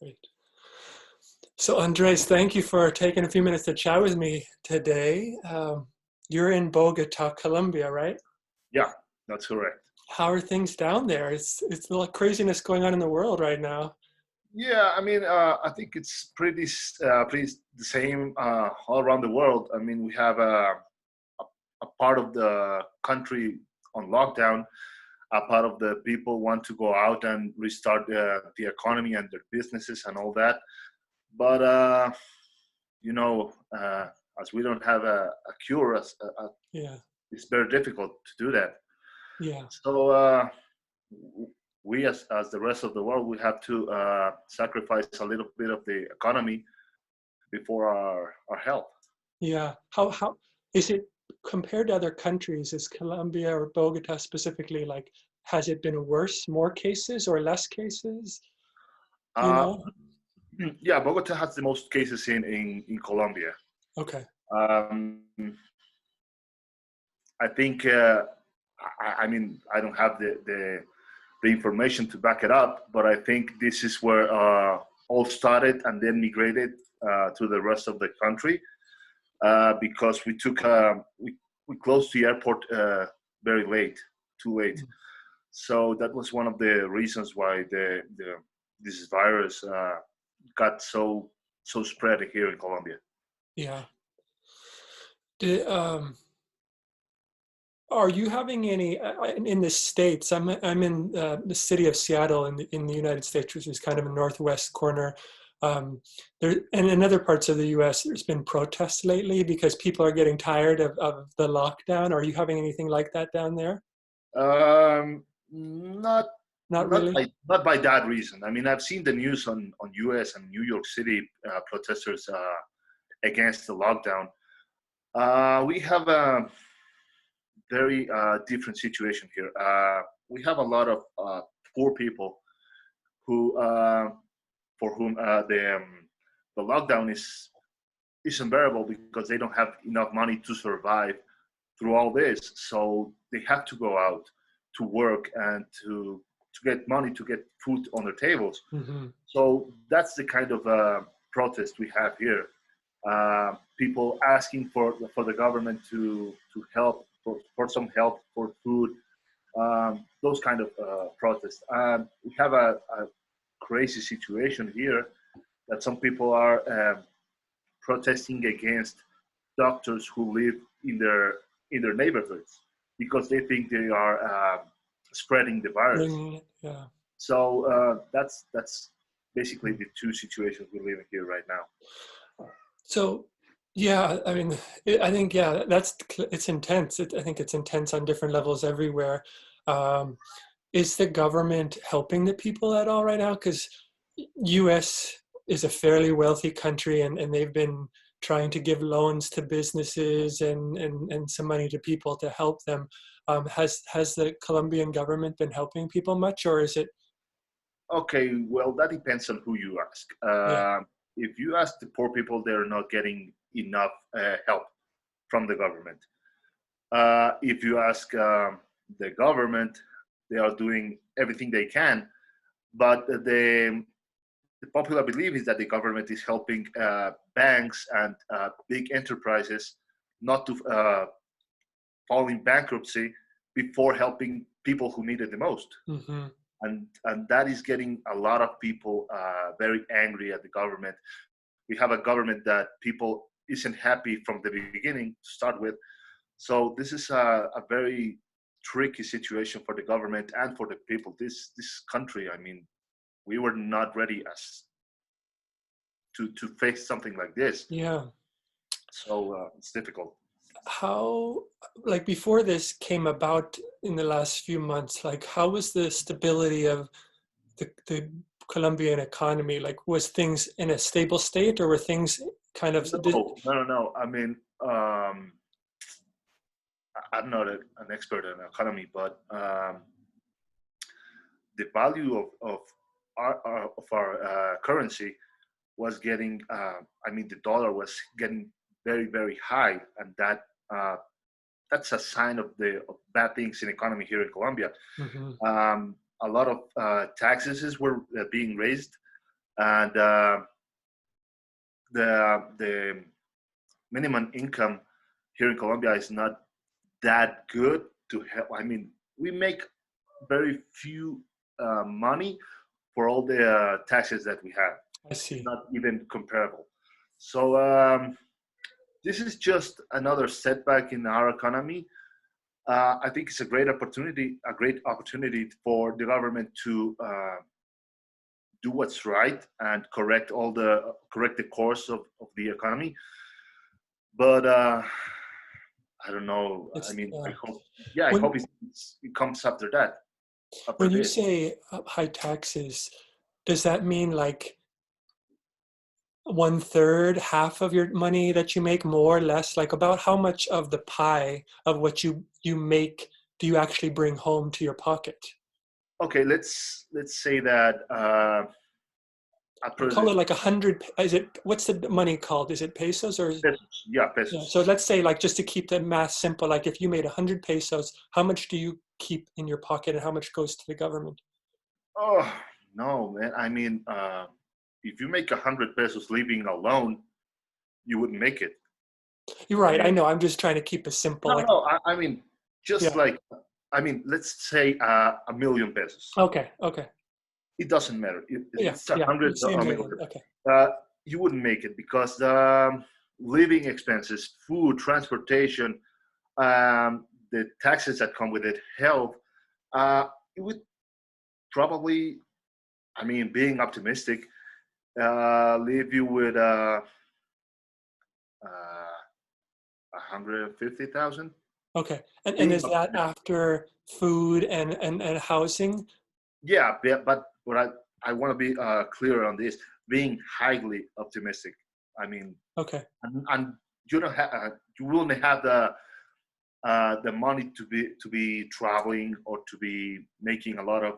Great. So, Andres, thank you for taking a few minutes to chat with me today. You're in Bogota, Colombia, right? Yeah, that's correct. How are things down there? It's a lot of craziness going on in the world right now. Yeah, I mean, I think it's pretty the same all around the world. I mean, we have a part of the country on lockdown. A part of the people want to go out and restart the economy and their businesses and all that. But you know, as we don't have a cure, Yeah, it's very difficult to do that. yeah, So we, as the rest of the world, we have to sacrifice a little bit of the economy before our health. yeah. How is it compared to other countries? Is Colombia or Bogota specifically like, has it been worse, more cases or less cases? Do you Uh, know? yeah, Bogota has the most cases in Colombia. Okay. Um, I think, I mean, I don't have the information to back it up, but I think this is where all started and then migrated to the rest of the country because we closed the airport very late, too late. So that was one of the reasons why the this virus got so spread here in Colombia. Yeah. Did, are you having any in the States? I'm in the city of Seattle in the United States, which is kind of a northwest corner. There and in other parts of the U.S., there's been protests lately because people are getting tired of the lockdown. Are you having anything like that down there? Not Not really. not by that reason. I mean, I've seen the news on U.S. and New York City protesters against the lockdown. We have a very different situation here. We have a lot of poor people who, for whom the lockdown is unbearable because they don't have enough money to survive through all this. So they have to go out to work and to get money to get food on their tables. Hmm. So that's the kind of protest we have here. People asking for the government to help for some help for food, those kind of protests. We have a crazy situation here that some people are protesting against doctors who live in their neighborhoods because they think they are spreading the virus. Bringing it. Yeah. So that's basically the two situations we live in here right now. So, yeah, I mean, I think, yeah, it's intense. I think it's intense on different levels everywhere. Um, is the government helping the people at all right now? Because U.S. is a fairly wealthy country, and they've been trying to give loans to businesses and some money to people to help them. Has the Colombian government been helping people much, or is it? Okay, well, that depends on who you ask. Yeah. If you ask the poor people, they're not getting enough help from the government. If you ask the government, they are doing everything they can, but the popular belief is that the government is helping banks and big enterprises not to fall in bankruptcy before helping people who need it the most. Hmm. And that is getting a lot of people very angry at the government. We have a government that people isn't happy from the beginning to start with. So this is a very tricky situation for the government and for the people. This country, I mean, we were not ready as to face something like this. Yeah. So it's difficult. How, like before this came about in the last few months, like how was the stability of the Colombian economy? Like was things in a stable state or were things kind of, No. I mean, I'm not an expert in economy, but the value of our currency was getting. I mean, the dollar was getting very high, and uh, that's a sign of bad things in economy here in Colombia. hmm. A lot of taxes were being raised, and the minimum income here in Colombia is not that good to help. I mean, we make very few money for all the taxes that we have. I It's see. not even comparable. So this is just another setback in our economy. I think it's a great opportunity for the government to do what's right and correct the course of the economy. But I don't know. I It's mean, I when hope it comes after that, after when you this. say high taxes, does that mean like one third, half of your money that you make, more or less? Like about how much of the pie of what you make do you actually bring home to your pocket? Okay, let's say that I We put call it it like 100. Is it what's the money called? Is it pesos or? pesos. Yeah, Yeah. pesos. So let's say like just to keep the math simple, like if you made 100 pesos, how much do you keep in your pocket and how much goes to the government? Oh no, man. I mean, if you make 100 pesos living alone, you wouldn't make it. You're I right. I mean, know. I'm just trying to keep it simple. no, Like, no. I mean, just yeah. like, I mean, let's say 1,000,000 pesos. Okay. Okay. It doesn't matter. Yeah. It's a Yeah. You hundred say a or a million. million. Okay. Uh, you wouldn't make it because living expenses, food, transportation, the taxes that come with it, health. It would probably, I mean, being optimistic, leave you with 150,000. Okay. And Being is that optimistic. after food and housing? Yeah, but what I want to be clear on this, being highly optimistic. I mean, Okay. and you don't have you will not have the money to be traveling or to be making a lot of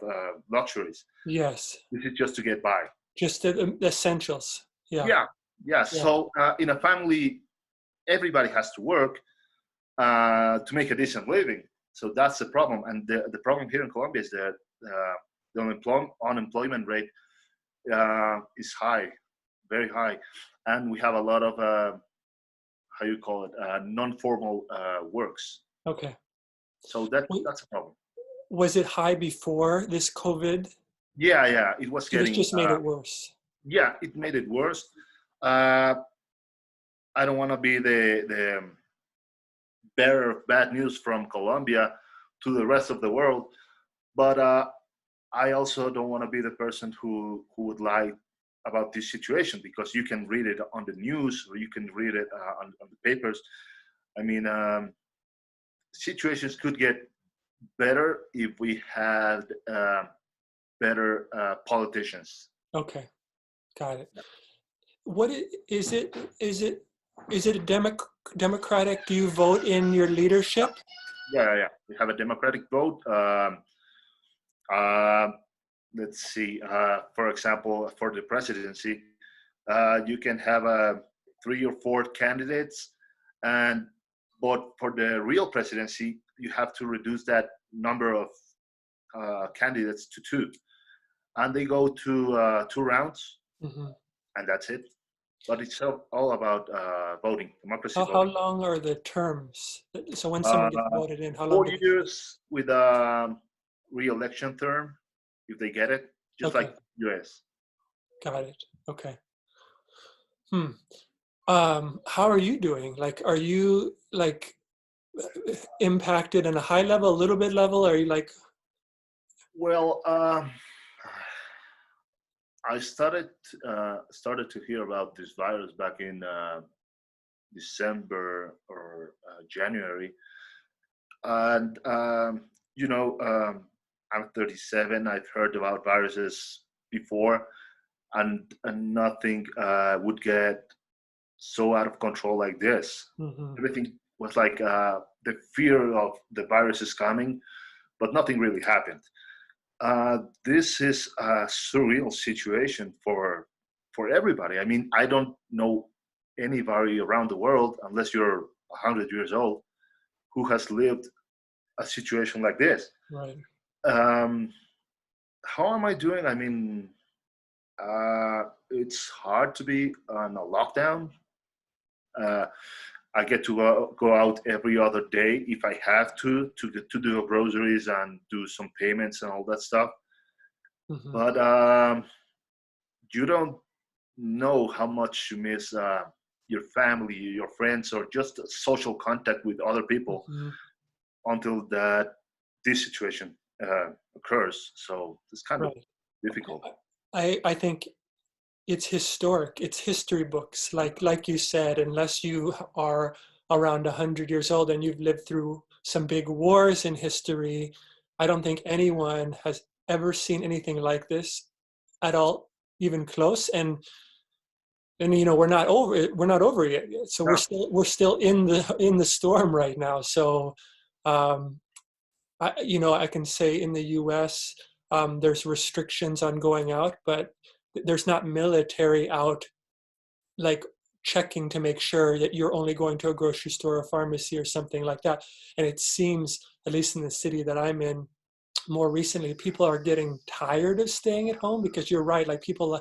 luxuries. Yes. This is just to get by. Just the essentials. Yeah. Yeah, yeah. Yeah. So in a family, everybody has to work to make a decent living. So that's the problem, and the problem here in Colombia is that the unemployment rate is high, very high, and we have a lot of how you call it non-formal works. Okay. So that's a problem. Was it high before this COVID? Yeah, yeah, it was So this getting just made it worse. yeah, it made it worse. Uh, I don't want to be the bearer of bad news from Colombia to the rest of the world, but I also don't want to be the person who would lie about this situation because you can read it on the news or you can read it on the papers. I mean, situations could get better if we had better politicians. Okay. Got it. Is it? Is it? Is it a democratic? Do you vote in your leadership? Yeah, yeah, yeah. We have a democratic vote. Uh, let's see. For example, for the presidency, you can have 3 or 4 candidates, and but for the real presidency, you have to reduce that number of candidates to 2, and they go to 2 rounds, Hmm. and that's it. But it's all about voting, democracy How voting. long are the terms? So when someone gets Uh, voted in, how long four do they stay? years with a re-election term, if they get it, just Okay. like US. Got it. Okay. Hmm. How are you doing? Like, are you like impacted on a high level, a little bit level? Are you like, Well, I started to hear about this virus back in December or January, and I'm 37. I've heard about viruses before, and nothing would get so out of control like this. hmm, Everything was like the fear of the virus is coming, but nothing really happened. This is a surreal situation for everybody. I mean, I don't know anybody around the world, unless you're 100 years old, who has lived a situation like this. right. Um, how am I doing? I mean, It's hard to be on a lockdown. Uh, I get to go out every other day if I have to do groceries and do some payments and all that stuff. Hmm. But you don't know how much you miss your family, your friends, or just social contact with other people Hmm. until that this situation occurs. So it's kind of Right. difficult. I think it's historic. It's history books. Like you said, unless you are around 100 years old and you've lived through some big wars in history, I don't think anyone has ever seen anything like this at all, even close. And we're not over it. We're not over it yet. So we're Yeah. still in the storm right now. So um, I can say in the U.S. There's restrictions on going out, but there's not military out like checking to make sure that you're only going to a grocery store or pharmacy or something like that. And it seems, at least in the city that I'm in, more recently, people are getting tired of staying at home because you're right. Like people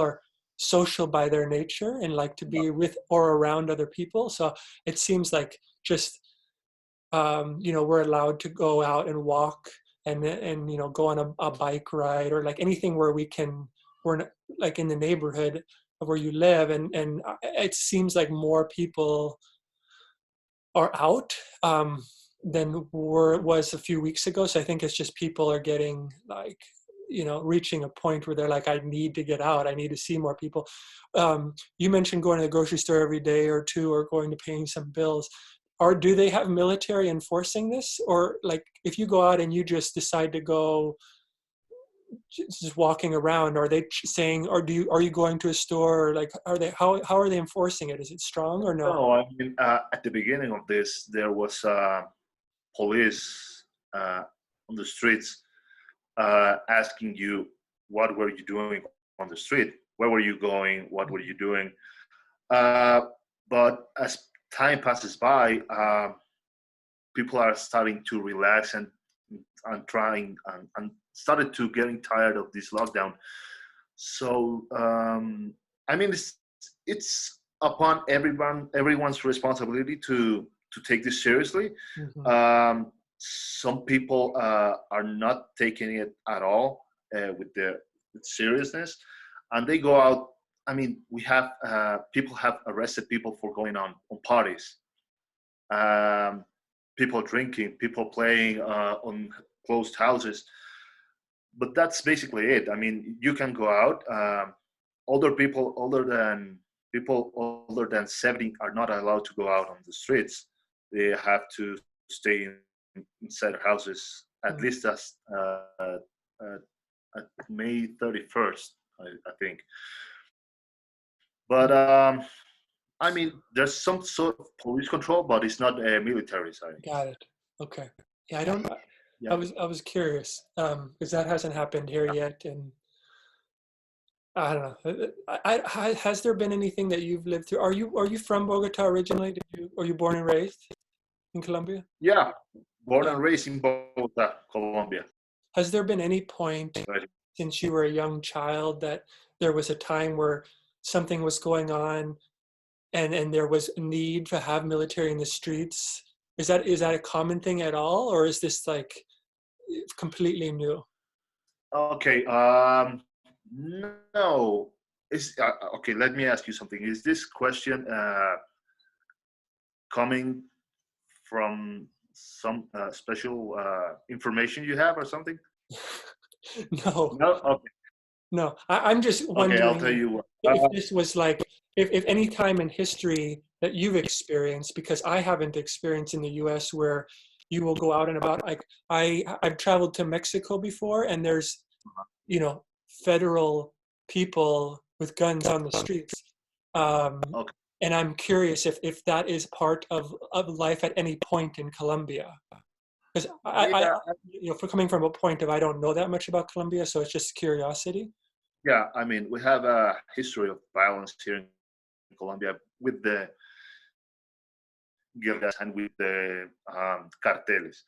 are social by their nature and like to be with or around other people. So it seems like just we're allowed to go out and walk and go on a bike ride or like anything where we're like in the neighborhood of where you live, and it seems like more people are out than was a few weeks ago. So I think it's just people are getting like reaching a point where they're like, I need to get out, I need to see more people. You mentioned going to the grocery store every day or two or going to paying some bills. Or do they have military enforcing this? Or like if you go out and you just decide to go just walking around, are they saying, or are you going to a store, or like are they how are they enforcing it? Is it strong or no? No, I mean, at the beginning of this, there was police on the streets asking you what were you doing on the street, where were you going, what were you doing. Uh, but as time passes by, people are starting to relax and trying and started to getting tired of this lockdown. So I mean, it's upon everyone's responsibility to take this seriously. Hmm. Some people are not taking it at all with seriousness, and they go out. I mean, we have people have arrested people for going on parties, um, people drinking, people playing on closed houses. But that's basically it. I mean, you can go out. People older than 70 are not allowed to go out on the streets. They have to stay inside houses at least as at May 31st, I think. But I mean, there's some sort of police control, but it's not a military side. Got it. Okay. Yeah, I don't. I Yeah. was curious because that hasn't happened here yet, and I don't know. Has there been anything that you've lived through? Are you from Bogota originally? Are you born and raised in Colombia? Yeah, born Yeah. and raised in Bogota, Colombia. Has there been any point Right. since you were a young child that there was a time where something was going on and there was a need to have military in the streets? Is that a common thing at all, or is this like completely new? Okay. No. Is okay. Let me ask you something. Is this question coming from some special information you have or something? No, No. Okay. no. I'm just Okay. I'll tell wondering you what. if this was like, if any time in history that you've experienced, because I haven't experienced in the US where you will go out and about. Like I've traveled to Mexico before, and there's federal people with guns on the streets. Um, Okay. and I'm curious if that is part of life at any point in Colombia. Because Yeah. for coming from a point of I don't know that much about Colombia, so it's just curiosity. Yeah. I mean, we have a history of violence here in Colombia with the guerrillas and with the cartels.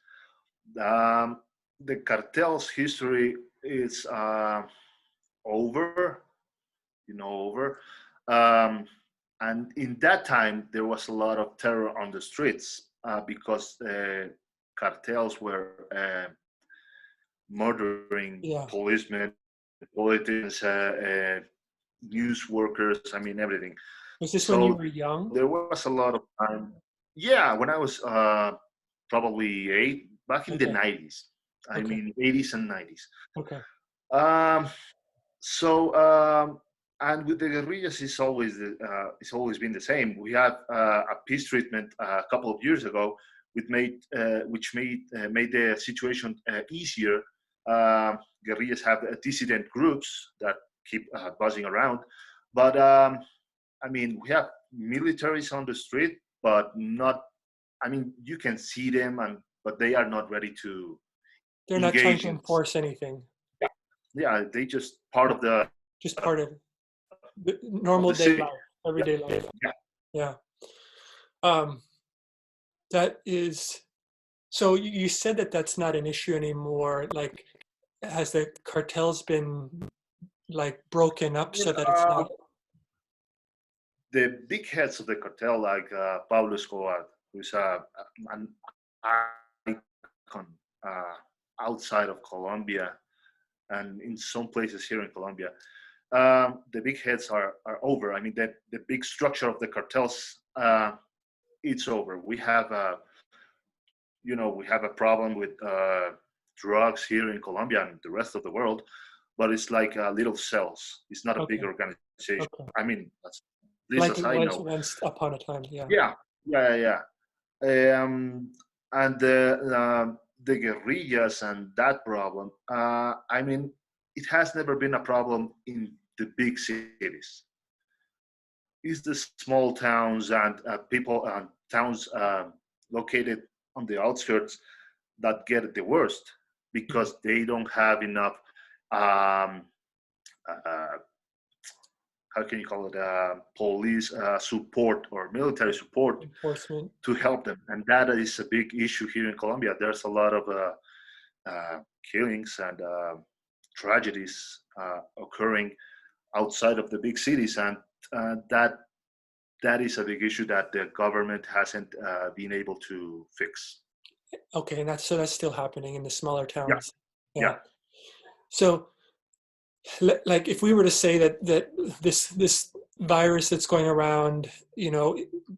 The cartel's history is over. over. Um, and in that time, there was a lot of terror on the streets because cartels were murdering Yeah. policemen, politicians, news workers. I mean, everything. Was this when you So were young? there was a lot of time. Yeah, when I was probably 8, back in the Okay. 90s. I Okay. mean, 80s and 90s. Okay. Um, so and with the guerrillas, it's always been the same. We had a peace treatment a couple of years ago, which made the situation easier. Guerrillas have dissident groups that keep buzzing around, but I mean, we have militaries on the street, but not. I mean, you can see them, but they are not ready to They're not trying engage to in. enforce anything. Yeah, they just part Just part of the of normal the day city. life, everyday life. Yeah. Yeah. Um, that is, so you said that that's not an issue anymore. Like, has the cartels been like broken up so that it's Uh, not? the big heads of the cartel, like Pablo Escobar, who's an icon uh, outside of Colombia and in some places here in Colombia. The big heads are over. I mean, the big structure of the cartels, it's over. We have a problem with drugs here in Colombia and the rest of the world, but it's like little cells. It's not a big Okay. organization. Okay. I mean, at least Like as it I was know. once upon a time. Yeah. Yeah, yeah. And the guerrillas and that problem. I mean, it has never been a problem in the big cities. It's the small towns and people and towns located on the outskirts that get the worst Mhm. because they don't have enough. Um, uh, how can you call it? Police support or military support Enforcement. to help them, and that is a big issue here in Colombia. There's a lot of killings and tragedies occurring outside of the big cities, and that is a big issue that the government hasn't been able to fix. Okay, and that's still happening in the smaller Yeah, towns. Yeah. yeah. So, like, if we were to say that this virus that's going around,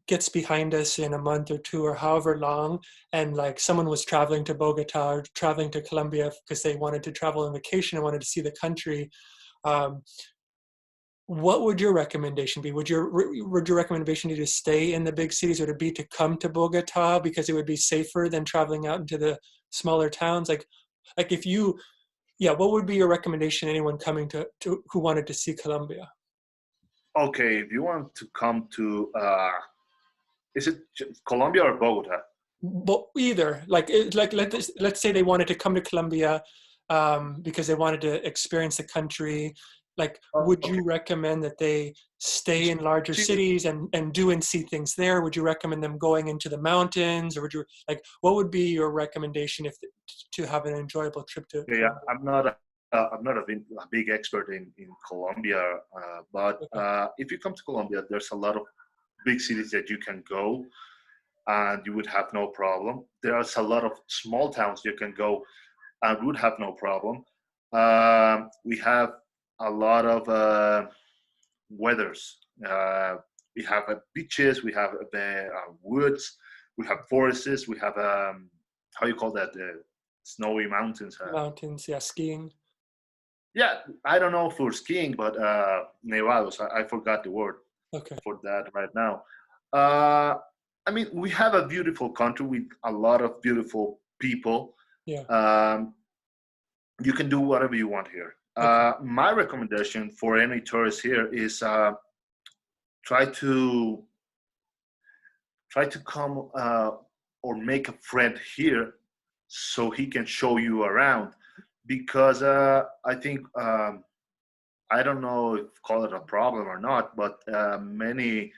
gets behind us in a month or two or however long, and like someone was traveling to Bogota or traveling to Colombia because they wanted to travel on vacation and wanted to see the country, um, what would your recommendation be? Would your recommendation be to stay in the big cities, or to be to come to Bogota because it would be safer than traveling out into the smaller towns? Like if you, yeah, what would be your recommendation to anyone coming to who wanted to see Colombia? Okay, if you want to come to, is it Colombia or Bogota? But either, like let's say they wanted to come to Colombia because they wanted to experience the country. Like, would Okay. you recommend that they stay in larger See, cities and do and see things there? Would you recommend them going into the mountains, or would you like what would be your recommendation if to have an enjoyable trip to yeah, Colombia? I'm not a big expert in Colombia, but Okay. if you come to Colombia, there's a lot of big cities that you can go, and you would have no problem. There's a lot of small towns you can go and would have no problem. We have a lot of weathers. We have beaches, we have the woods, we have forests, we have how you call that, snowy mountains. Mountains, yeah, skiing. Yeah, I don't know for skiing, but nevados. I forgot the word Okay. for that right now. Uh, I mean, we have a beautiful country with a lot of beautiful people. Yeah. Um, you can do whatever you want here. Okay. My recommendation for any tourist here is try to try to come or make a friend here so he can show you around because I think I don't know if call it a problem or not, but many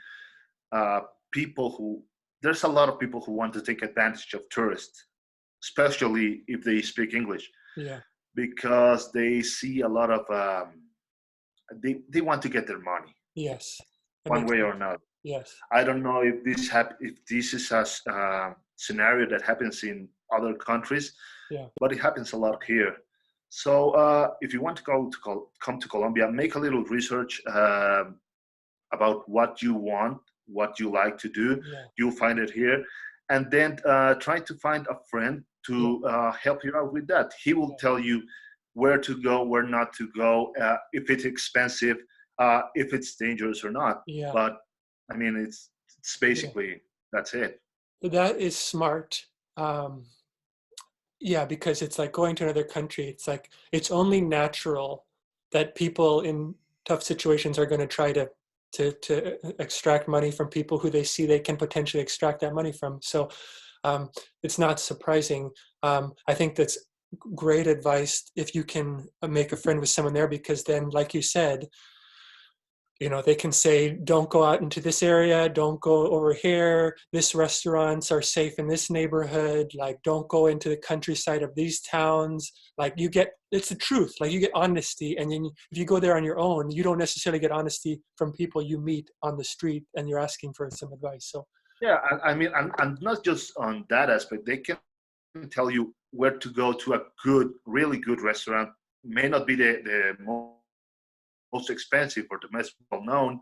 uh, people who there's a lot of people who want to take advantage of tourists, especially if they speak English, Yeah. because they see a lot of they want to get their money Yes. That one makes way or sense. another. Yes. I don't know if this is a scenario that happens in other countries, Yeah. but it happens a lot here. So if you want to come to Colombia, make a little research about what you want, what you like to do. Yeah. You'll find it here, and then try to find a friend Yeah. to help you out with that. He will Yeah. tell you where to go, where not to go, if it's expensive, if it's dangerous or not. Yeah. But I mean, it's Yeah. basically that's it. That is smart. Um, yeah, because it's like going to another country. It's like it's only natural that people in tough situations are going to try to extract money from people who they see they can potentially extract that money from. So it's not surprising. I think that's great advice if you can make a friend with someone there, because then, like you said, they can say, don't go out into this area, don't go over here, this restaurants are safe in this neighborhood, like don't go into the countryside of these towns. Like it's the truth, like you get honesty. And then if you go there on your own, you don't necessarily get honesty from people you meet on the street and you're asking for some advice. So Yeah, I mean, and not just on that aspect. They can tell you where to go to a good, really good restaurant. May not be the most expensive or the most well known,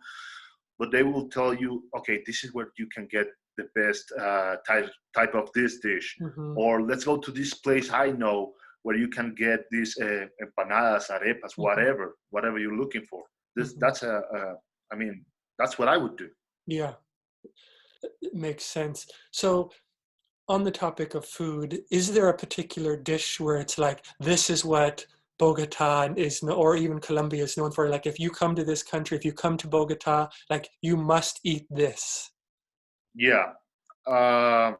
but they will tell you, okay, this is where you can get the best type of this dish, mhm, or let's go to this place I know where you can get these empanadas, arepas, mhm, whatever you're looking for. This mhm. that's I mean, that's what I would do. Yeah, it makes sense. So on the topic of food, is there a particular dish where it's like, this is what Bogota is, or even Colombia is known for? Like, if you come to this country, if you come to Bogota, like, you must eat this. Yeah, uh,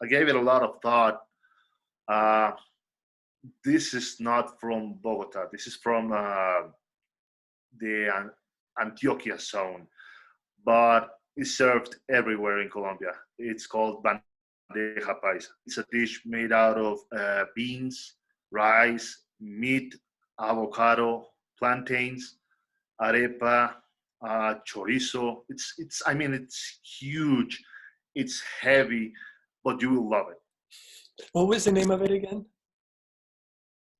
I gave it a lot of thought. Uh, this is not from Bogota. This is from the Antioquia zone, but it's served everywhere in Colombia. It's called bandeja paisa. It's a dish made out of beans, rice, meat, avocado, plantains, arepa, chorizo. I mean, it's huge. It's heavy, but you will love it. What was the name of it again?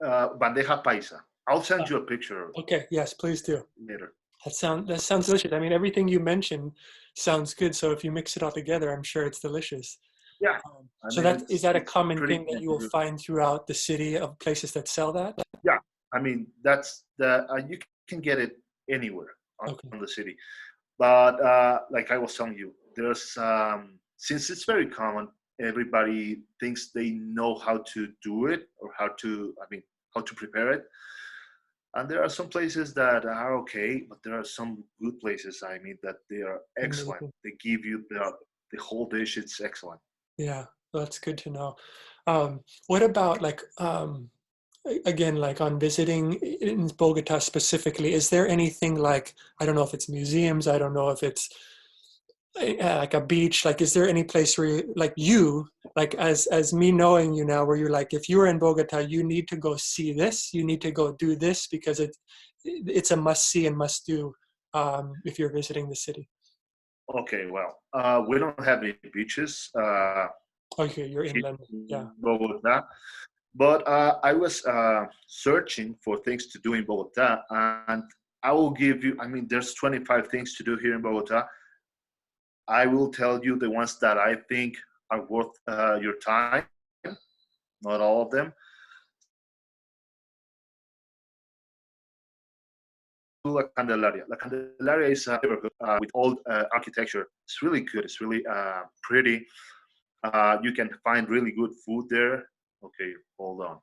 Bandeja paisa. I'll send Uh, you a picture okay, yes, please do. later. That sounds delicious. I mean, everything you mentioned sounds good. So if you mix it all together, I'm sure it's delicious. Yeah, I So mean, is that a it's common pretty thing that you will good. find throughout the city of places that sell that? Yeah, I mean, that's the you can get it anywhere Okay. on the city. But like I was telling you, there's since it's very common, everybody thinks they know how to do it or how to prepare it. And there are some places that are okay, but there are some good places. I mean, that they are excellent. Amazing. They give you the whole dish. It's excellent. Yeah, that's good to know. What about like again, like on visiting in Bogota specifically, is there anything like, I don't know if it's museums, I don't know if it's like a beach, like is there any place where like as me knowing you now, where you're like, if you were in Bogota, you need to go see this, you need to go do this because it's a must see and must do if you're visiting the city. Okay, well, we don't have any beaches Okay, you're here inland. Yeah. in Bogota, but I was searching for things to do in Bogota, and I will give you. I mean, there's 25 things to do here in Bogota. I will tell you the ones that I think are worth your time. Not all of them. La Candelaria. La Candelaria is a neighborhood with old architecture. It's really good. It's really pretty. You can find really good food there. Okay, hold on.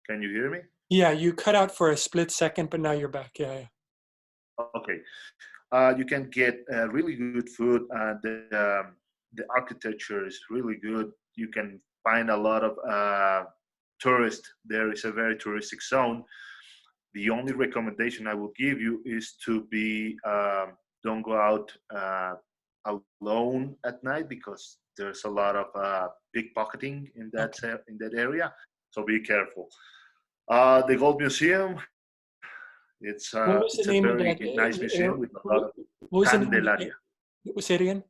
Can you hear me? Yeah, you cut out for a split second, but now you're back. Yeah, yeah. Okay. You can get really good food. The architecture is really good. You can find a lot of tourists. There is a very touristic zone. The only recommendation I will give you is to be don't go out alone at night because there's a lot of pickpocketing Okay. in that area. So be careful. The Gold Museum What was the it's a name of very that? nice museum with a lot of What was the name of Candelaria. say it again?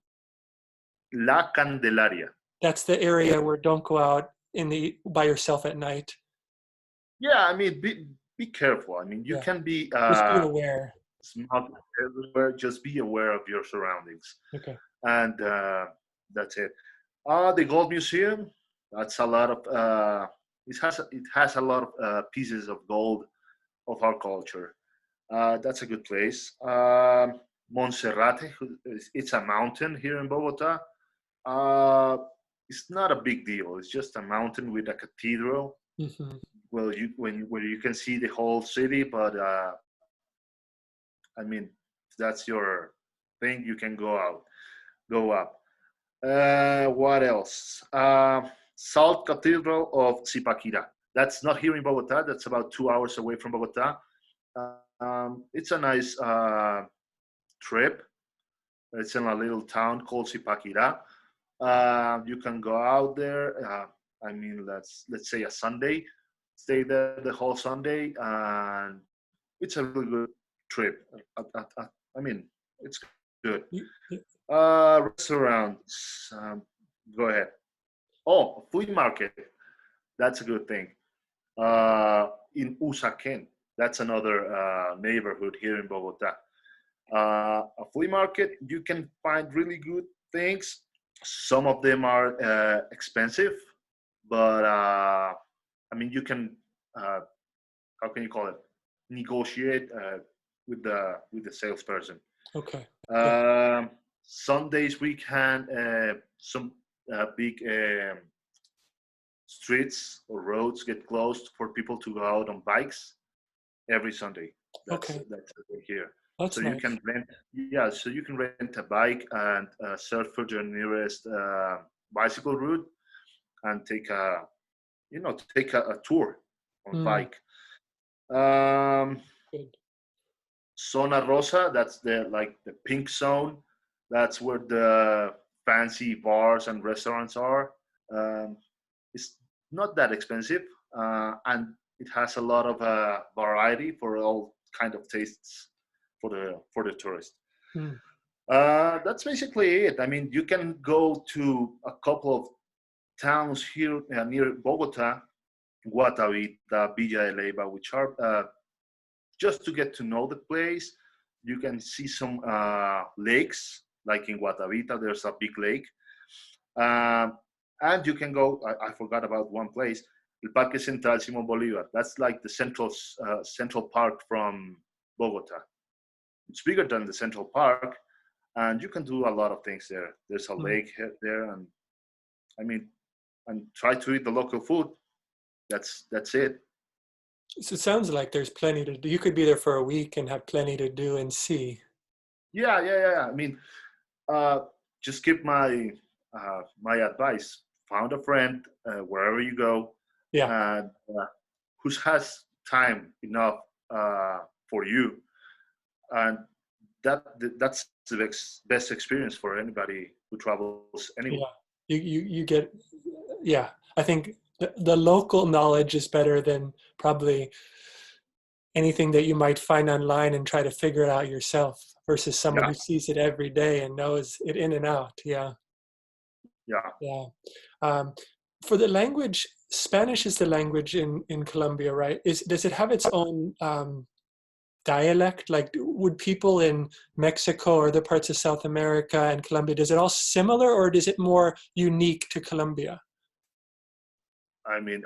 La Candelaria. That's the area where don't go out in the by yourself at night. Yeah, I mean, be careful. I mean, you Yeah, can be just be aware. smart everywhere. Just be aware of your surroundings, Okay. and that's it. The Gold Museum. That's a lot of. It has a lot of pieces of gold of our culture. That's a good place. Monserrate. It's a mountain here in Bogota. Uh, it's not a big deal. It's just a mountain with a cathedral. Hmm. Well, where you can see the whole city, but I mean, if that's your thing, you can go up. What else? Salt Cathedral of Zipaquira. That's not here in Bogota. That's about 2 hours away from Bogota. It's a nice trip. It's in a little town called Zipaquira. You can go out there. I mean, let's say a Sunday, stay there the whole Sunday, and it's a really good trip. I mean, it's good. Restaurants. Go ahead. Oh, flea market. That's a good thing. In Usaquén, that's another neighborhood here in Bogota. A flea market, you can find really good things. Some of them are expensive, but I mean, you can how can you call it? Negotiate with the salesperson. Okay. Yeah. Sundays we can some big streets or roads get closed for people to go out on bikes every Sunday. Okay. That's here. So That's you nice. can rent, yeah. So you can rent a bike and search for the nearest bicycle route and take a tour on Mm, bike. Um, good. Zona Rosa, that's the pink zone. That's where the fancy bars and restaurants are. Um, it's not that expensive, and it has a lot of variety for all kind of tastes for the tourist. Mm, That's basically it. I mean, you can go to a couple of towns here near Bogota, Guatavita, Villa de Leyva, which are just to get to know the place. You can see some lakes, like in Guatavita, there's a big lake. Um, and you can go, I forgot about one place, El Parque Central Simón Bolívar. That's like the central park from Bogota. It's bigger than the Central Park, and you can do a lot of things there. There's a mm. lake there, and I mean, and try to eat the local food. That's it. So it sounds like there's plenty to do. You could be there for a week and have plenty to do and see. Yeah. I mean, uh, just give my advice. Found a friend wherever you go, Yeah. and who has time enough for you, and that's the best experience for anybody who travels anywhere. Yeah. You get, yeah. I think the local knowledge is better than probably anything that you might find online and try to figure it out yourself versus someone Yeah, who sees it every day and knows it in and out. Yeah. yeah. Yeah. Um, for the language, Spanish is the language in Colombia, right? Does it have its own dialect? Like, would people in Mexico or other parts of South America and Colombia, does it all similar or is it more unique to Colombia? I mean,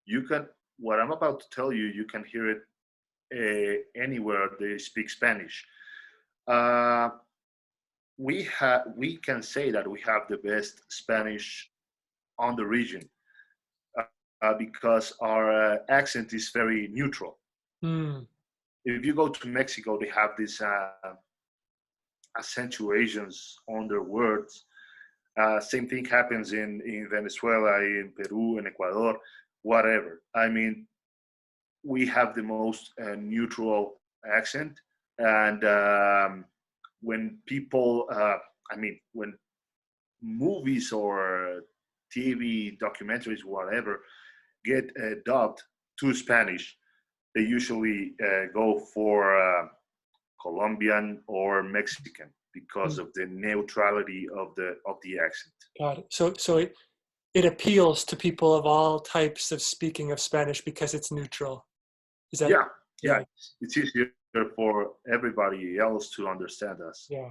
you can what I'm about to tell you. You can hear it anywhere they speak Spanish. Uh, we can say that we have the best Spanish on the region because our accent is very neutral. Mm, If you go to Mexico, they have these accentuations on their words. Same thing happens in Venezuela, in Peru, in Ecuador, whatever. I mean, we have the most neutral accent, and when people, I mean, when movies or TV documentaries, whatever, get dubbed to Spanish, they usually go for Colombian or Mexican because Mm, of the neutrality of the accent. got it. So it appeals to people of all types of speaking of Spanish because it's neutral. Is that, Yeah, yeah, yeah, it's easier for everybody else to understand us. yeah.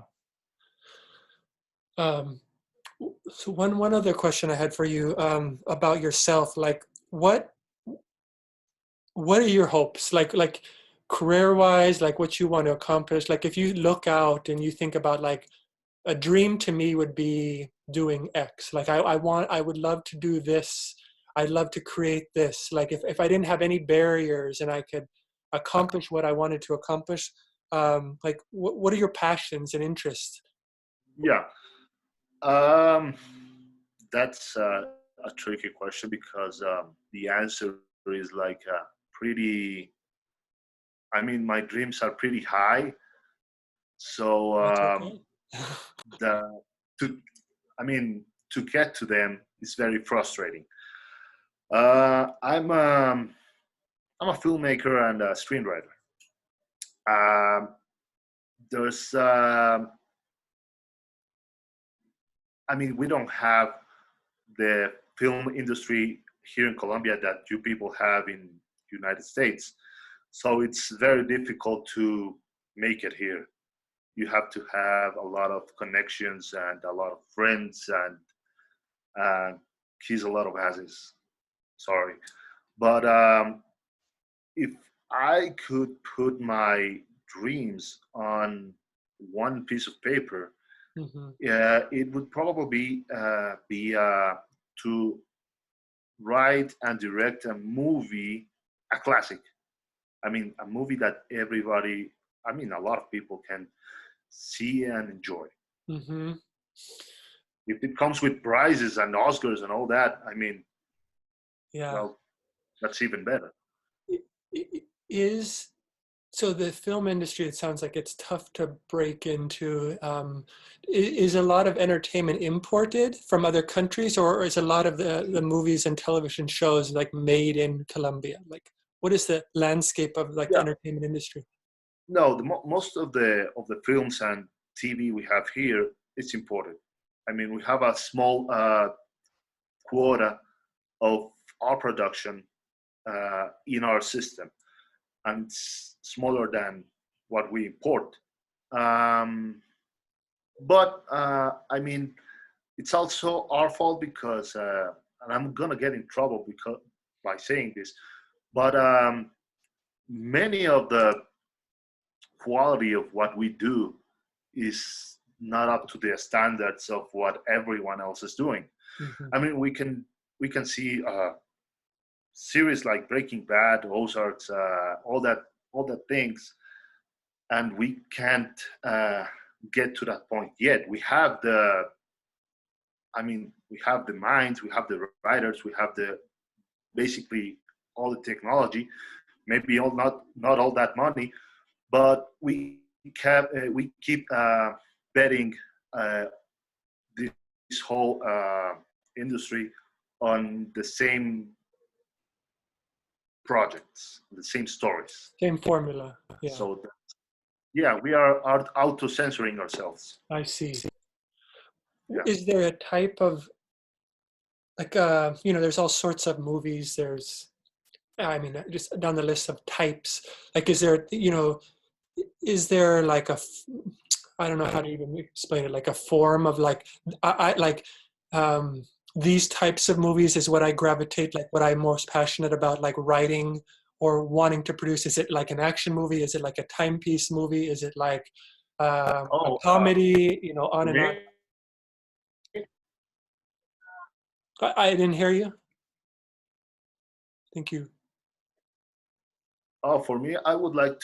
Um, so one other question I had for you about yourself, like what are your hopes? Like career wise, like what you want to accomplish. Like if you look out and you think about like a dream to me would be doing X. Like I would love to do this. I'd love to create this. Like if I didn't have any barriers and I could accomplish what I wanted to accomplish, like what are your passions and interests? Yeah, um, that's a tricky question because the answer is like pretty. I mean, my dreams are pretty high, so That's okay. the to I mean to get to them is very frustrating. Uh, I'm um, I'm a filmmaker and a screenwriter. Um, there's I mean, we don't have the film industry here in Colombia that you people have in United States. So it's very difficult to make it here. You have to have a lot of connections and a lot of friends and kiss a lot of asses. Sorry, but if I could put my dreams on one piece of paper, Hmm. it would probably be to write and direct a movie, a classic. I mean, a movie that everybody, I mean, a lot of people can see and enjoy. Hmm. If it comes with prizes and Oscars and all that, I mean, Yeah. well, that's even better. I- Is so the film industry, it sounds like it's tough to break into. Is a lot of entertainment imported from other countries, or is a lot of the movies and television shows like made in Colombia? Like, what is the landscape of like the Yeah, entertainment industry? no, most of the films and TV we have here, it's imported. I mean, we have a small quota of our production in our system, and it's smaller than what we import. Um, but I mean, it's also our fault because, and I'm gonna get in trouble because by saying this, but many of the quality of what we do is not up to the standards of what everyone else is doing. Hmm. I mean, we can see series like Breaking Bad, Ozarks, all that things, and we can't get to that point yet. We have the, I mean, we have the minds, we have the writers, we have the basically all the technology. Maybe all not all that money, but we keep betting uh, this whole industry on the same projects, the same stories. Same formula. Yeah, So yeah, we are auto censoring ourselves. I see. Yeah, Is there a type of like there's all sorts of movies. There's I mean, just down the list of types. Like, is there is there like I don't know how to even explain it, like a form of like I like um these types of movies is what I gravitate, like what I'm most passionate about, like writing or wanting to produce. Is it like an action movie? Is it like a timepiece movie? Is it like a oh, comedy, on for and on? me, I didn't hear you. Thank you. for me, I would like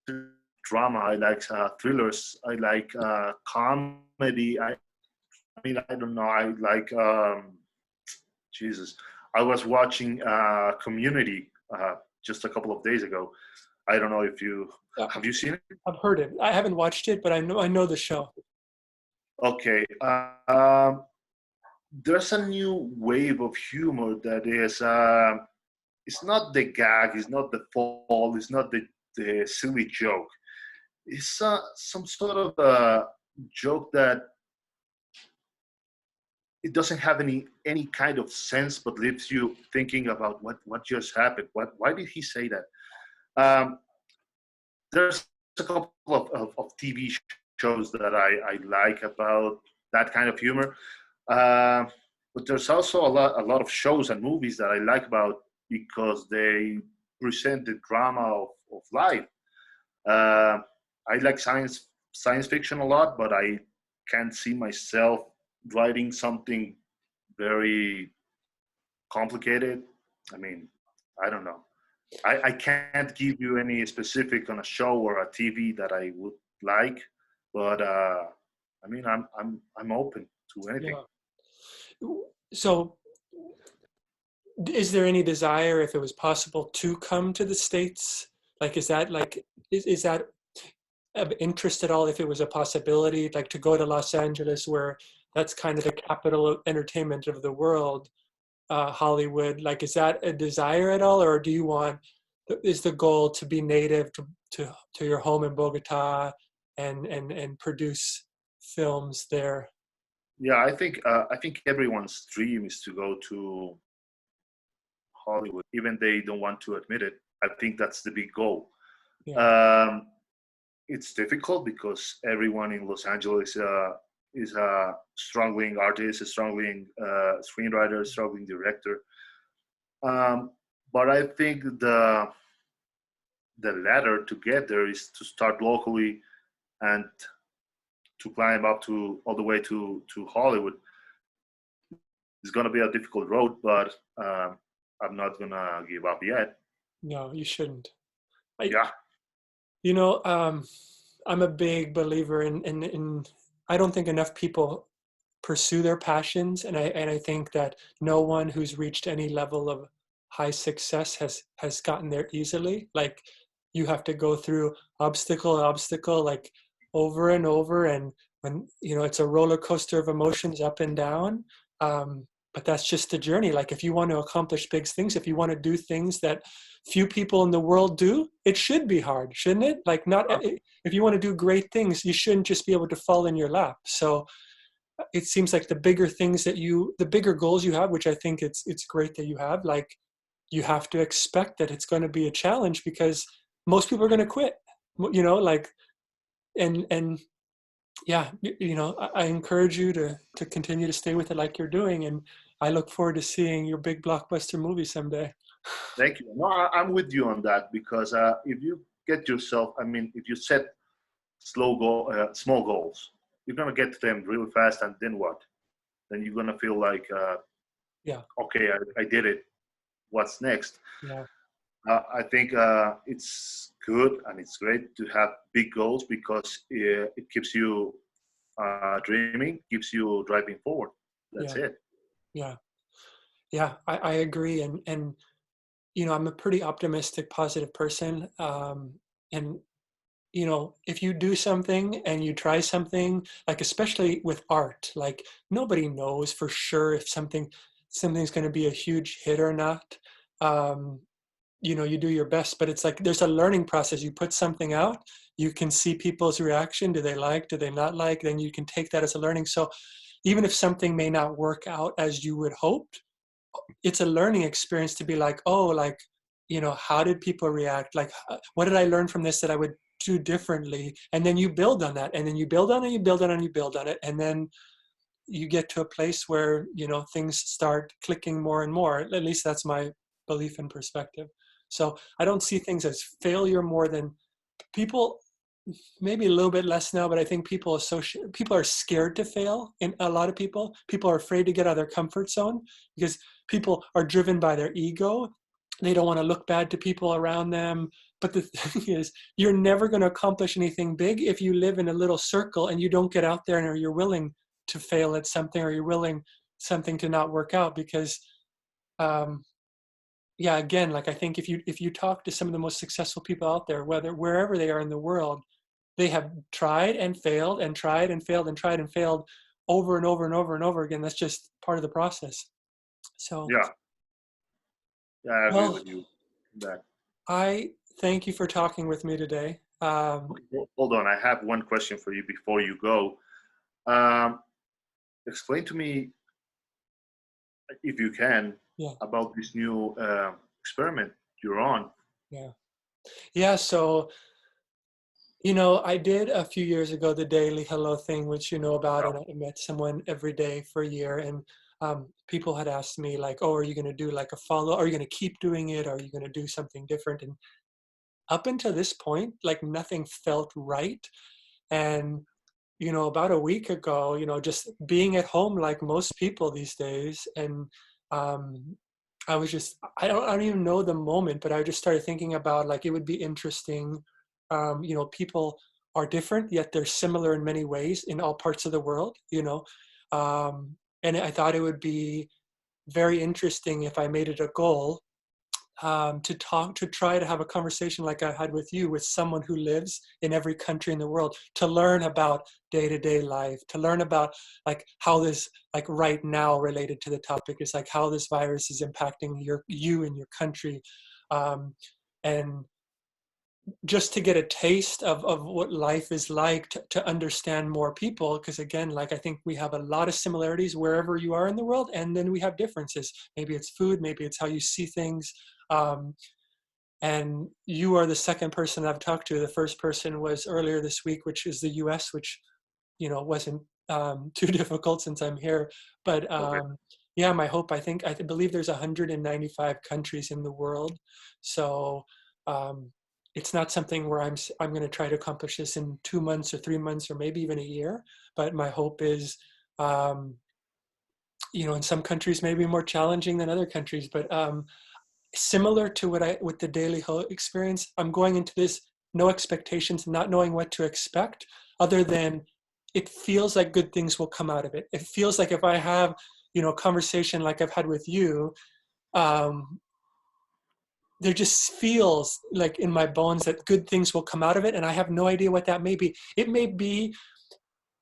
to drama. I like thrillers. I like comedy. I mean, I don't know. I like Jesus. I was watching Community just a couple of days ago. I don't know if you Yeah, have you seen it. I've heard it. I haven't watched it, but I know the show. Okay. There's a new wave of humor that is it's not the gag, it's not the fall, it's not the silly joke. It's some sort of joke that it doesn't have any kind of sense, but leaves you thinking about what just happened. Why did he say that? Um, there's a couple of TV shows that I like about that kind of humor. Uh, but there's also a lot of shows and movies that I like about because they present the drama of life. Uh, I like science fiction a lot, but I can't see myself writing something very complicated. I mean, I don't know. I can't give you any specific on a show or a TV that I would like, but I mean, I'm open to anything. Yeah. So, is there any desire, if it was possible, to come to the States? Like, is that like, is that of interest at all if it was a possibility, like to go to Los Angeles, where that's kind of the capital of entertainment of the world, Hollywood? Like, is that a desire at all, or do you want? Is the goal to be native to your home in Bogota and produce films there? Yeah, I think everyone's dream is to go to Hollywood, even they don't want to admit it. I think that's the big goal. Yeah, Um, it's difficult because everyone in Los Angeles is a struggling artist, a struggling screenwriter, a struggling director. Um, but I think the ladder to get there is to start locally and to climb up to all the way to Hollywood. It's going to be a difficult road, but I'm not going to give up yet. no, you shouldn't. I, Yeah, you know, I'm a big believer in I don't think enough people pursue their passions, and I think that no one who's reached any level of high success has gotten there easily. Like, you have to go through obstacle, like over and over, and when it's a roller coaster of emotions up and down. But that's just the journey. Like, if you want to accomplish big things, if you want to do things that few people in the world do, it should be hard, shouldn't it? Like, not if you want to do great things, you shouldn't just be able to fall in your lap. So it seems like the bigger goals you have, which I think it's great that you have, like, you have to expect that it's going to be a challenge, because most people are going to quit, like, and yeah, I encourage you to continue to stay with it like you're doing, and I look forward to seeing your big blockbuster movie someday. thank you. No, I'm with you on that because if you get yourself, I mean, if you set small goals, you're gonna get to them really fast, and then what? Then you're gonna feel like, Yeah, okay, I did it. What's next? yeah, I think it's good and it's great to have big goals because it keeps you dreaming, keeps you driving forward. That's yeah, it. yeah, yeah. I agree, and I'm a pretty optimistic, positive person, and if you do something and you try something, like, especially with art, like, nobody knows for sure if something's going to be a huge hit or not. Um, you do your best, but it's like there's a learning process. You put something out, you can see people's reaction. Do they like? Do they not like? Then you can take that as a learning. So even if something may not work out as you would hope, it's a learning experience to be like, oh, like, how did people react? Like, what did I learn from this that I would do differently? And then you build on that, and then you build on it, you build on it, and you build on it, and then you get to a place where things start clicking more and more. At least that's my belief and perspective. So I don't see things as failure more than people. Maybe a little bit less now, but I think people are scared to fail. And a lot of people are afraid to get out of their comfort zone, because people are driven by their ego. They don't want to look bad to people around them. But the thing is, you're never going to accomplish anything big if you live in a little circle and you don't get out there, and or you're willing to fail at something, or you're willing something to not work out. Because um, yeah, again, like, I think if you talk to some of the most successful people out there, wherever they are in the world, they have tried and failed and tried and failed and tried and failed over and over and over and over again. That's just part of the process. So Yeah, Yeah, I agree Well, with you. That I thank you for talking with me today. okay, hold on. I have one question for you before you go. Um, Explain to me, if you can, Yeah, about this new experiment you're on. yeah, yeah. So, I did a few years ago the daily hello thing, which you know about, Yeah. and I met someone every day for a year. And people had asked me like, "Oh, are you going to do like a follow? Are you going to keep doing it? Are you going to do something different?" And up until this point, like nothing felt right. And about a week ago, just being at home like most people these days, and um, I don't even know the moment, but I just started thinking about like it would be interesting. People are different, yet they're similar in many ways in all parts of the world. And I thought it would be very interesting if I made it a goal to try to have a conversation like I had with you, with someone who lives in every country in the world, to learn about day-to-day life, to learn about like how this, like right now related to the topic, is like how this virus is impacting you and your country. Um, and just to get a taste of what life is like, to understand more people, because again, like I think we have a lot of similarities wherever you are in the world, and then we have differences. Maybe it's food, maybe it's how you see things. Um, and you are the second person I've talked to. The first person was earlier this week, which is the US, which wasn't too difficult since I'm here. But Okay. yeah, my hope, I believe there's 195 countries in the world. So um, it's not something where I'm going to try to accomplish this in 2 months or 3 months or maybe even a year. But my hope is, um, in some countries maybe more challenging than other countries. But similar to with the daily experience, I'm going into this no expectations, not knowing what to expect, other than it feels like good things will come out of it. It feels like if I have a conversation like I've had with you, um, there just feels like in my bones that good things will come out of it, and I have no idea what that may be. It may be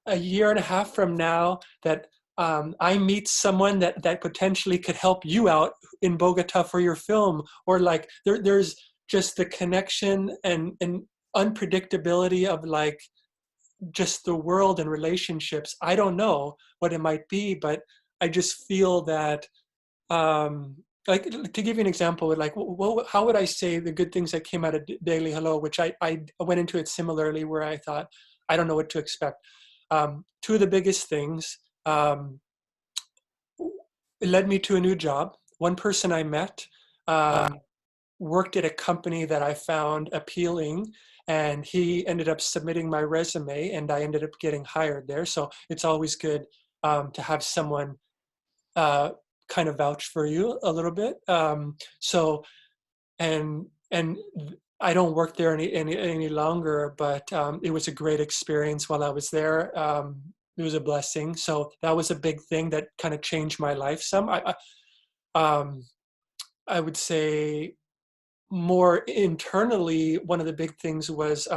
a year and a half from now that I meet someone that potentially could help you out in Bogota for your film, or like there's just the connection and unpredictability of like just the world and relationships. I don't know what it might be, but I just feel that, um, like, to give you an example, like how would I say the good things that came out of Daily Hello, which I went into it similarly, where I thought I don't know what to expect. Two of the biggest things, it led me to a new job. One person I met worked at a company that I found appealing, and he ended up submitting my resume, and I ended up getting hired there. So it's always good to have someone uh, kind of vouch for you a little bit. So and I don't work there any longer, but it was a great experience while I was there. It was a blessing. So that was a big thing that kind of changed my life some. Um, I would say more internally, one of the big things was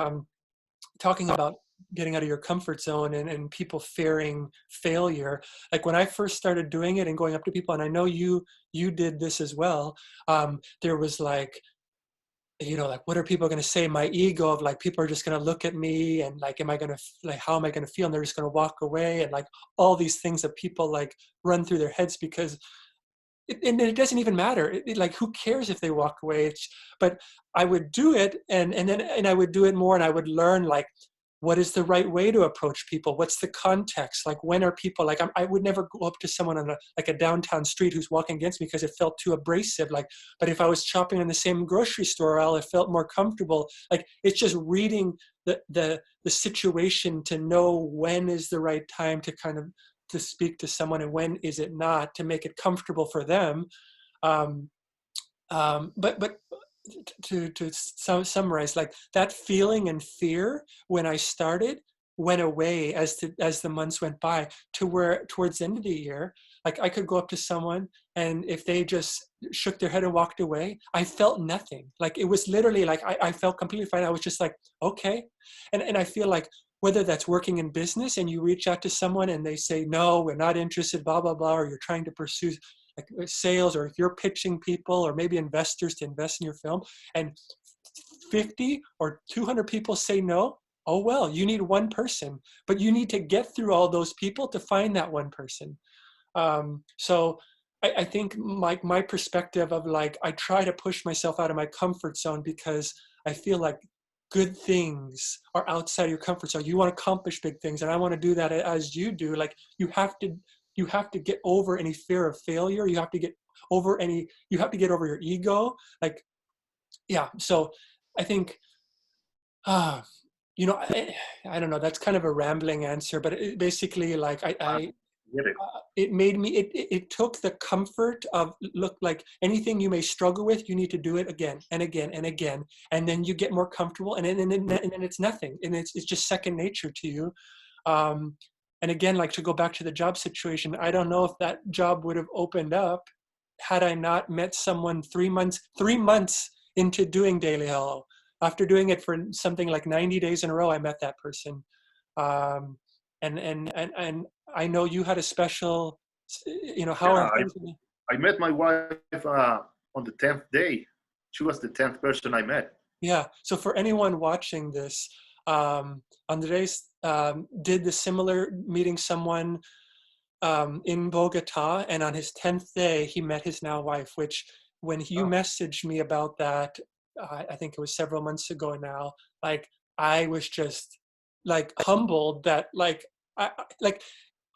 talking about getting out of your comfort zone, and people fearing failure. Like when I first started doing it and going up to people, and I know you did this as well, there was like, like, what are people going to say? My ego of like, people are just going to look at me, and like, am I going to, like, how am I going to feel? And they're just going to walk away, and like all these things that people like run through their heads, because and it doesn't even matter. Like, who cares if they walk away? But I would do it, and I would do it more, and I would learn like, what is the right way to approach people? What's the context? Like, when are people like, I would never go up to someone on a downtown street who's walking against me because it felt too abrasive. Like, but if I was shopping in the same grocery store aisle, it felt more comfortable. Like, it's just reading the situation to know when is the right time to kind of to speak to someone, and when is it not, to make it comfortable for them. Um, but to summarize, like that feeling and fear when I started went away as the months went by, to where towards the end of the year, like I could go up to someone, and if they just shook their head and walked away, I felt nothing. Like it was literally like I felt completely fine. I was just like, okay. And I feel like whether that's working in business and you reach out to someone and they say, no, we're not interested, blah, blah, blah, or you're trying to pursue, like sales, or if you're pitching people or maybe investors to invest in your film, and 50 or 200 people say no, oh well, you need one person, but you need to get through all those people to find that one person. So I think my perspective of like, I try to push myself out of my comfort zone because I feel like good things are outside your comfort zone. You want to accomplish big things, and I want to do that as you do. Like you have to get over any fear of failure. You have to get over your ego. Like, yeah. So I think, uh, you know, I don't know, that's kind of a rambling answer, but basically like I get it. it made me, it took the comfort of, look, like anything you may struggle with, you need to do it again and again and again, and then you get more comfortable, and then it's nothing, and it's just second nature to you. um, and again, like, to go back to the job situation, I don't know if that job would have opened up had I not met someone 3 months into doing Daily Hello. After doing it for something like 90 days in a row, I met that person. um, and I know you had a special, how Yeah, are things? I met my wife on the 10th day. She was the 10th person I met. Yeah. So for anyone watching this, Andres did the similar, meeting someone in Bogota, and on his 10th day, he met his now wife, which when you Oh, messaged me about that, I think it was several months ago now, like, I was just like humbled that like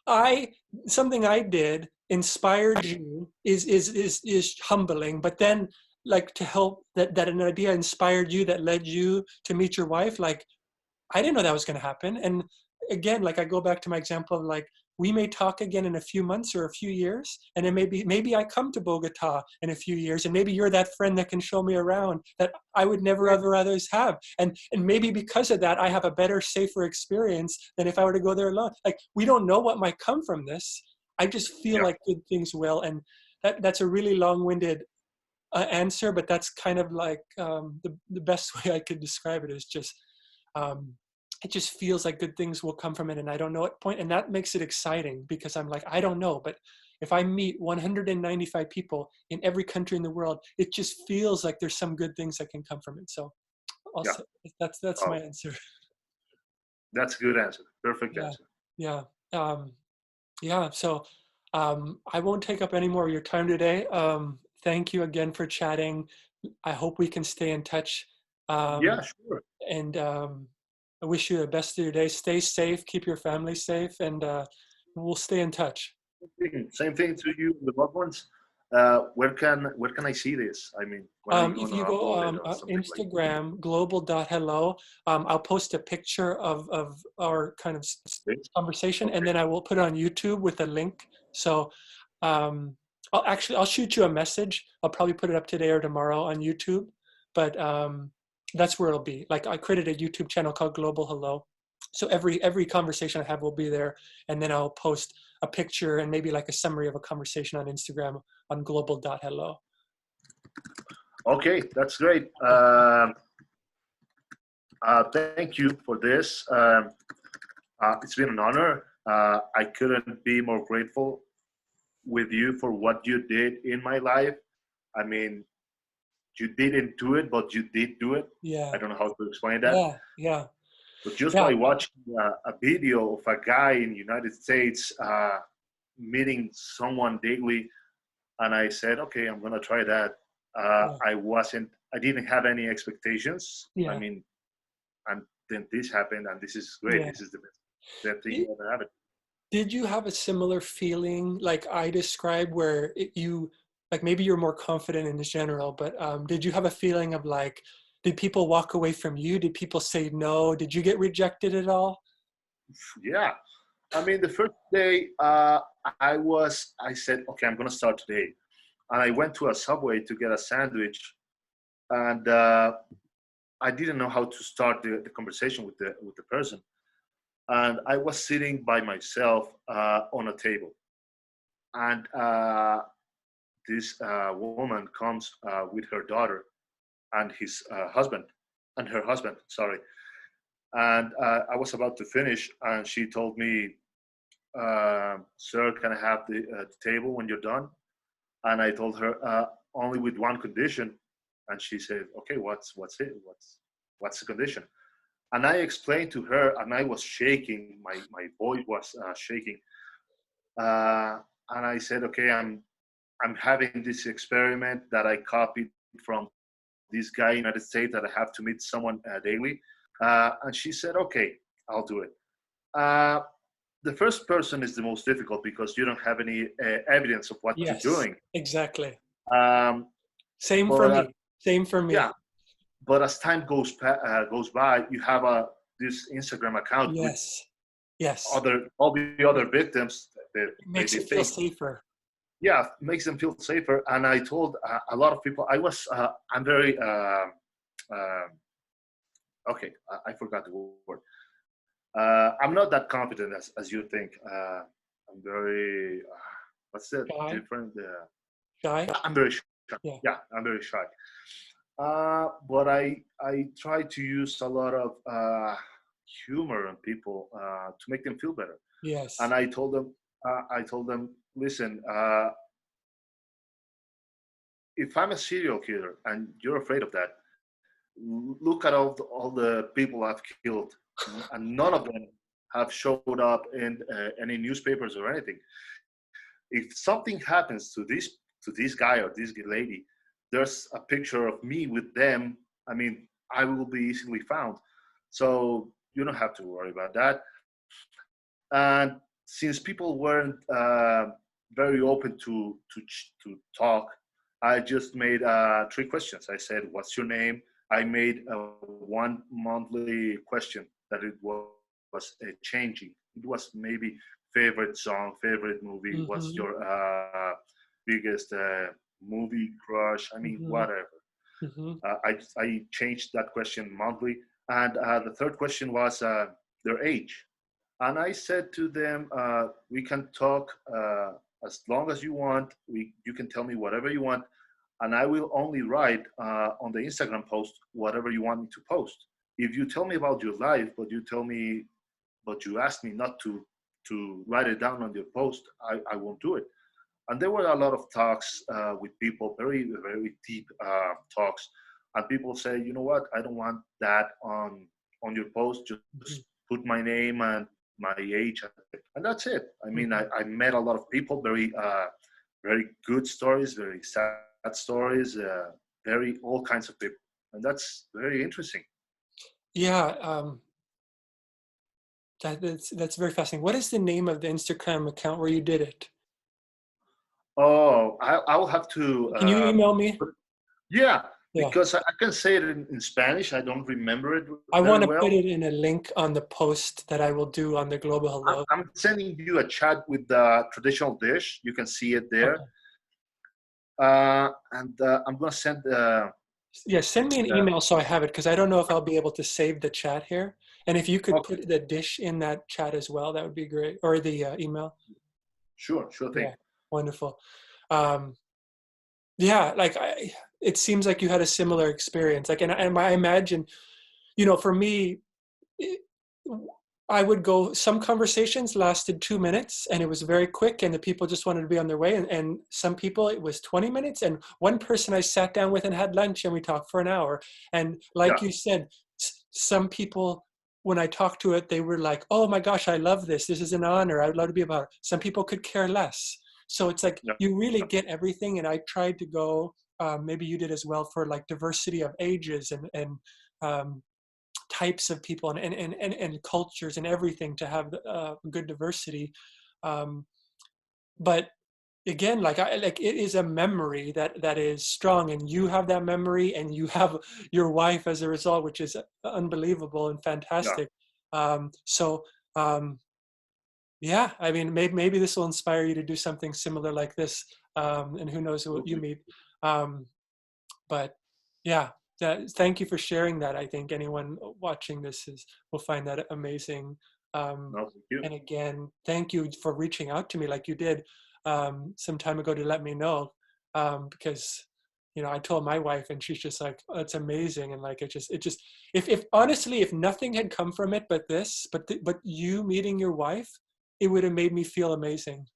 I something I did inspired you is humbling, but then, like, to help that an idea inspired you that led you to meet your wife, like, I didn't know that was going to happen. And again, like, I go back to my example of, like, we may talk again in a few months or a few years, and then maybe I come to Bogota in a few years, and maybe you're that friend that can show me around that I would never great. ever others have. And maybe because of that, I have a better, safer experience than if I were to go there alone. Like, we don't know what might come from this. I just feel Yeah, like good things will. And that's a really long-winded answer, but that's kind of like, the best way I could describe it is just, um, it just feels like good things will come from it, and I don't know what point, and that makes it exciting because I'm like, I don't know, but if I meet 195 people in every country in the world, it just feels like there's some good things that can come from it. So yeah. also, that's my Oh, answer. that's a good answer. Perfect Yeah, answer. yeah, yeah. So I won't take up any more of your time today. Thank you again for chatting. I hope we can stay in touch. Yeah, Um, sure. and I wish you the best of your day. Stay safe, keep your family safe, and we'll stay in touch. Same thing to you, the loved ones. Where can I see this? I mean, when are you If going to you go upload it or something like? Instagram, global.hello, I'll post a picture of our kind of This? conversation, and Okay. then I will put it on YouTube with a link. So um, I'll shoot you a message. I'll probably put it up today or tomorrow on YouTube, but that's where it'll be. Like, I created a YouTube channel called Global Hello. So every conversation I have will be there, and then I'll post a picture and maybe like a summary of a conversation on Instagram on global.hello. Okay, that's great. Thank you for this. It's been an honor. I couldn't be more grateful with you for what you did in my life. I mean, you didn't do it, but you did do it. I Yeah, don't know how to explain that. yeah, yeah, But just yeah. by watching a video of a guy in the United States meeting someone daily, and I said, okay, I'm gonna try that. Yeah, I didn't have any expectations. I yeah, mean, and then this happened, and this is great. yeah. This is the best thing Did, that happened. did you have a similar feeling like I described, where you, like, maybe you're more confident in general, but did you have a feeling of like, did people walk away from you? Did people say no? Did you get rejected at all? Yeah, I mean, the first day, I said, okay, I'm gonna start today, and I went to a Subway to get a sandwich, and I didn't know how to start the conversation with the person, and I was sitting by myself on a table, and this woman comes with her daughter and his husband, and her husband, sorry, and I was about to finish, and she told me, "Sir, can I have the table when you're done?" And I told her only with one condition, and she said, "Okay, what's it? What's the condition?" And I explained to her, and I was shaking. My voice was shaking. And I said, "Okay, I'm having this experiment that I copied from this guy in the United States that I have to meet someone daily." And she said, "Okay, I'll do it." Uh, the first person is the most difficult because you don't have any evidence of what you're Yes, doing. exactly. Um, Same for but me. Same for yeah, me. but as time goes by, you have this Instagram account with Yes. Yes. all the other victims that It makes they it feel think, safer. yeah, makes them feel safer. And I told a lot of people, I'm very uh, okay, I forgot the word. I'm not that confident as you think. I'm very what's the Shy. different? Shy. I'm very shy. Yeah. Yeah, I'm very shy. But I try to use a lot of humor on people to make them feel better. And Yes. I told them, listen, if I'm a serial killer and you're afraid of that, look at all the people I've killed, and none of them have showed up in any newspapers or anything. If something happens to this guy or this lady, there's a picture of me with them. I mean, I will be easily found. So you don't have to worry about that. And since people weren't very open to talk, I just made three questions. I said, "What's your name?" I made one monthly question that it was changing. It was maybe favorite song, favorite movie. What's Mm-hmm. your biggest movie crush? I mean, Mm-hmm. whatever. Mm-hmm. I changed that question monthly, and the third question was their age. And I said to them, we can talk as long as you want. You can tell me whatever you want, and I will only write on the Instagram post whatever you want me to post. If you tell me about your life, but you ask me not to write it down on your post, I won't do it. And there were a lot of talks with people, very very deep talks, and people say, you know what, I don't want that on your post. Mm-hmm. Just put my name and my age, and that's it. I mean, Mm-hmm. I met a lot of people, very good stories, very sad stories, very all kinds of people, and that's very interesting. Yeah. That's very fascinating. What is the name of the Instagram account where you did it? Oh, I will have to. Can you email me? Yeah, Yeah. because I can say it in Spanish. I don't remember it I very want to put well. it in a link on the post that I will do on the Global Hello. I'm sending you a chat with the traditional dish. You can see it there. Okay. And I'm gonna send. Yeah, send me an Uh, email so I have it because I don't know if I'll be able to save the chat here. And if you could okay, put the dish in that chat as well, that would be great. Or the email. sure thing. Yeah, wonderful. Um, yeah, it seems like you had a similar experience. And I imagine, for me, it, I would go, some conversations lasted 2 minutes and it was very quick and the people just wanted to be on their way. And some people, it was 20 minutes. And one person I sat down with and had lunch and we talked for an hour. And like Yeah, you said, some people, when I talked to it, they were like, oh my gosh, I love this. This is an honor. I would love to be about it. Some people could care less. So it's like, yeah, you really yeah, get everything. And I tried to go, maybe you did as well, for like diversity of ages and um, types of people and cultures and everything to have good diversity. Um, but again, like it is a memory that is strong, and you have that memory, and you have your wife as a result, which is unbelievable and yeah. fantastic. So yeah, I mean, maybe this will inspire you to do something similar like this, and who knows who you Hopefully. meet. Um, but yeah, thank you for sharing that. I think anyone watching this will find that amazing. Um, No, thank you. and again, thank you for reaching out to me like you did some time ago to let me know, because I told my wife and she's just like, oh, it's amazing. And like it just if honestly, if nothing had come from it but this, but you meeting your wife, it would have made me feel amazing.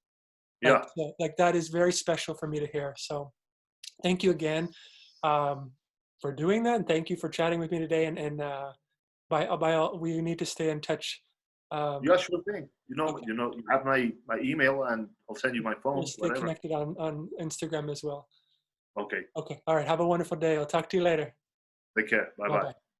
Yeah. Like that is very special for me to hear. So thank you again for doing that, and thank you for chatting with me today. And by all, we need to stay in touch. Yeah, Um, sure thing. okay, You have my email, and I'll send you my we'll phone, stay whatever. connected on Instagram as well. Okay. Okay, all right. Have a wonderful day. I'll talk to you later. Take care. Bye Bye bye. bye.